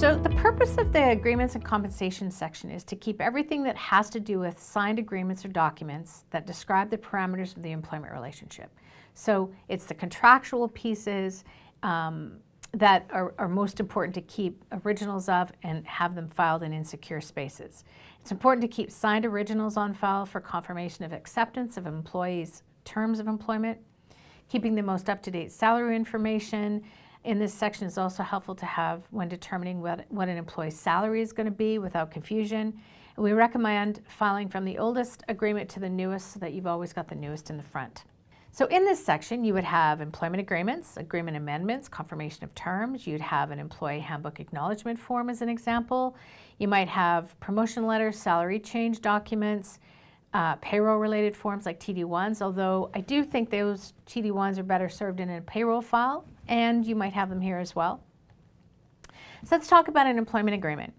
So the purpose of the agreements and compensation section is to keep everything that has to do with signed agreements or documents that describe the parameters of the employment relationship. So it's the contractual pieces that are most important to keep originals of and have them filed in insecure spaces. It's important to keep signed originals on file for confirmation of acceptance of employees' terms of employment. Keeping the most up-to-date salary information in this section is also helpful to have when determining what an employee's salary is going to be without confusion. And we recommend filing from the oldest agreement to the newest so that you've always got the newest in the front. So in this section, you would have employment agreements, agreement amendments, confirmation of terms. You'd have an employee handbook acknowledgement form as an example. You might have promotion letters, salary change documents, payroll-related forms like TD1s, although I do think those TD1s are better served in a payroll file, and you might have them here as well. So let's talk about an employment agreement.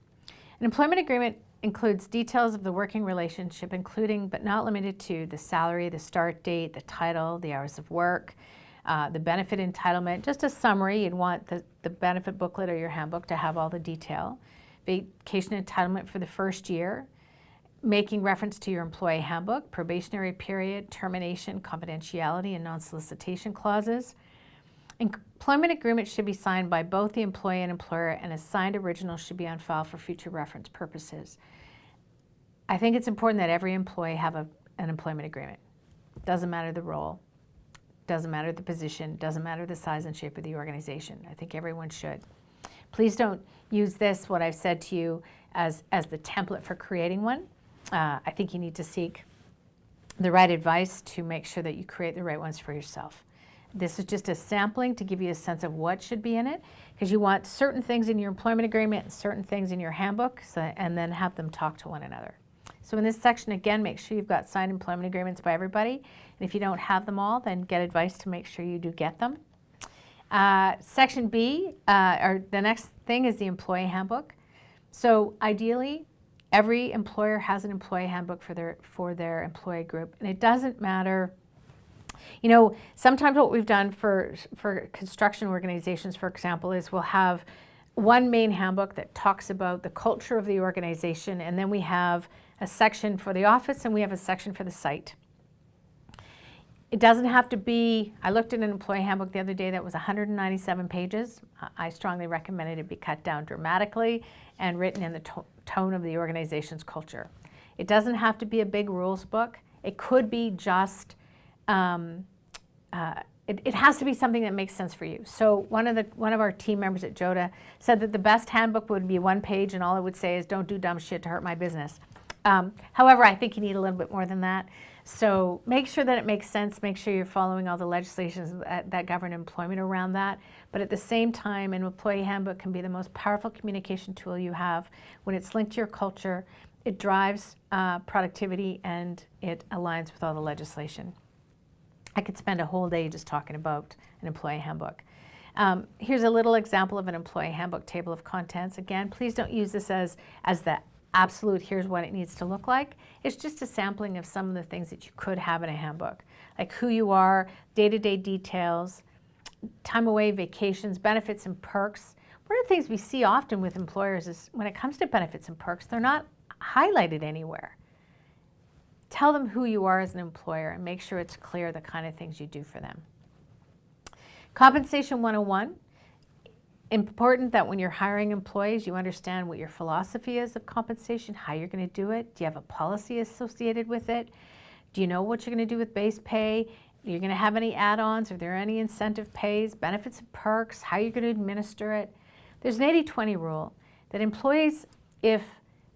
An employment agreement includes details of the working relationship, including but not limited to the salary, the start date, the title, the hours of work, the benefit entitlement. Just a summary, you'd want the benefit booklet or your handbook to have all the detail. Vacation entitlement for the first year, making reference to your employee handbook, probationary period, termination, confidentiality, and non-solicitation clauses. Employment agreements should be signed by both the employee and employer, and a signed original should be on file for future reference purposes. I think it's important that every employee have an employment agreement. Doesn't matter the role, doesn't matter the position, doesn't matter the size and shape of the organization. I think everyone should. Please don't use this, what I've said to you, as the template for creating one. I think you need to seek the right advice to make sure that you create the right ones for yourself. This is just a sampling to give you a sense of what should be in it, because you want certain things in your employment agreement and certain things in your handbook, and then have them talk to one another. So in this section, again, make sure you've got signed employment agreements by everybody. And if you don't have them all, then get advice to make sure you do get them. Section B, or the next thing, is the employee handbook. So ideally, every employer has an employee handbook for their employee group, and it doesn't matter. You know, sometimes what we've done for construction organizations, for example, is we'll have one main handbook that talks about the culture of the organization, and then we have a section for the office and we have a section for the site. It doesn't have to be, I looked at an employee handbook the other day that was 197 pages. I strongly recommended it be cut down dramatically and written in the tone of the organization's culture. It doesn't have to be a big rules book. It could be just it has to be something that makes sense for you. So one of our team members at Jouta said that the best handbook would be one page, and all it would say is, "Don't do dumb shit to hurt my business." However, I think you need a little bit more than that. So make sure that it makes sense. Make sure you're following all the legislations that govern employment around that. But at the same time, an employee handbook can be the most powerful communication tool you have when it's linked to your culture. It drives productivity, and it aligns with all the legislation. I could spend a whole day just talking about an employee handbook. Here's a little example of an employee handbook table of contents. Again, please don't use this as the absolute, here's what it needs to look like. It's just a sampling of some of the things that you could have in a handbook, like who you are, day-to-day details, time away, vacations, benefits and perks. One of the things we see often with employers is when it comes to benefits and perks, they're not highlighted anywhere. Tell them who you are as an employer and make sure it's clear the kind of things you do for them. Compensation 101. Important that when you're hiring employees, you understand what your philosophy is of compensation, how you're going to do it. Do you have a policy associated with it? Do you know what you're going to do with base pay? Are you going to have any add-ons? Are there any incentive pays, benefits and perks? How are you going to administer it? There's an 80-20 rule that employees, if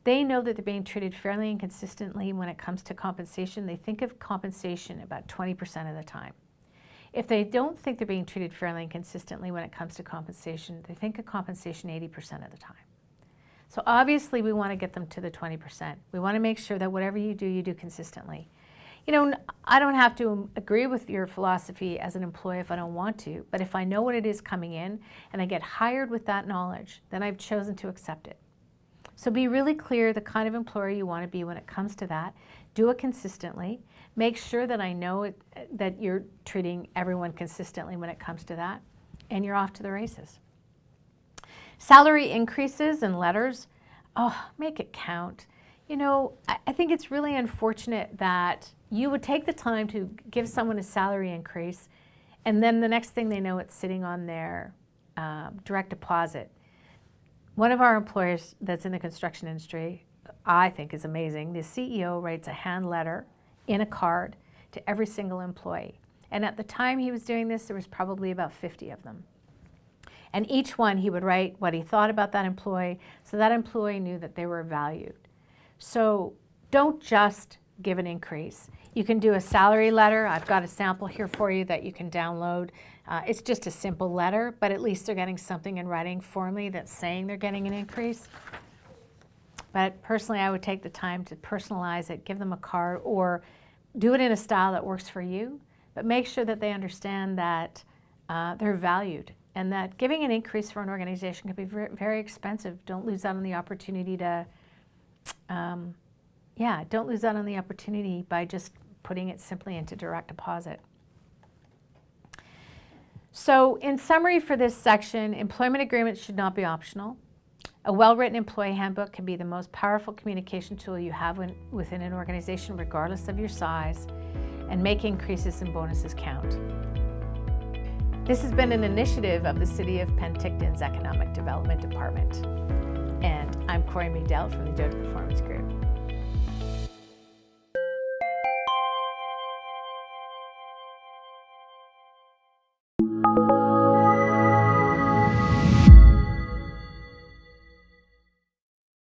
they know that they're being treated fairly and consistently when it comes to compensation, they think of compensation about 20% of the time. If they don't think they're being treated fairly and consistently when it comes to compensation, they think of compensation 80% of the time. So obviously we want to get them to the 20%. We want to make sure that whatever you do consistently. You know, I don't have to agree with your philosophy as an employee if I don't want to, but if I know what it is coming in and I get hired with that knowledge, then I've chosen to accept it. So be really clear the kind of employer you want to be when it comes to that. Do it consistently. Make sure that I know that you're treating everyone consistently when it comes to that, and you're off to the races. Salary increases and letters, oh, make it count. You know, I think it's really unfortunate that you would take the time to give someone a salary increase, and then the next thing they know, it's sitting on their direct deposit. One of our employers that's in the construction industry, I think is amazing. The CEO writes a hand letter in a card to every single employee. And at the time he was doing this, there was probably about 50 of them. And each one he would write what he thought about that employee, so that employee knew that they were valued. So don't just give an increase. You can do a salary letter. I've got a sample here for you that you can download. It's just a simple letter, but at least they're getting something in writing formally that's saying they're getting an increase. But personally, I would take the time to personalize it, give them a card, or do it in a style that works for you, but make sure that they understand that they're valued and that giving an increase for an organization can be very, very expensive. Don't lose out on the opportunity to, don't lose out on the opportunity by just putting it simply into direct deposit. So in summary for this section, employment agreements should not be optional. A well-written employee handbook can be the most powerful communication tool you have within an organization, regardless of your size, and make increases and bonuses count. This has been an initiative of the City of Penticton's Economic Development Department. And I'm Corey Meadell from the Jouta Performance Group.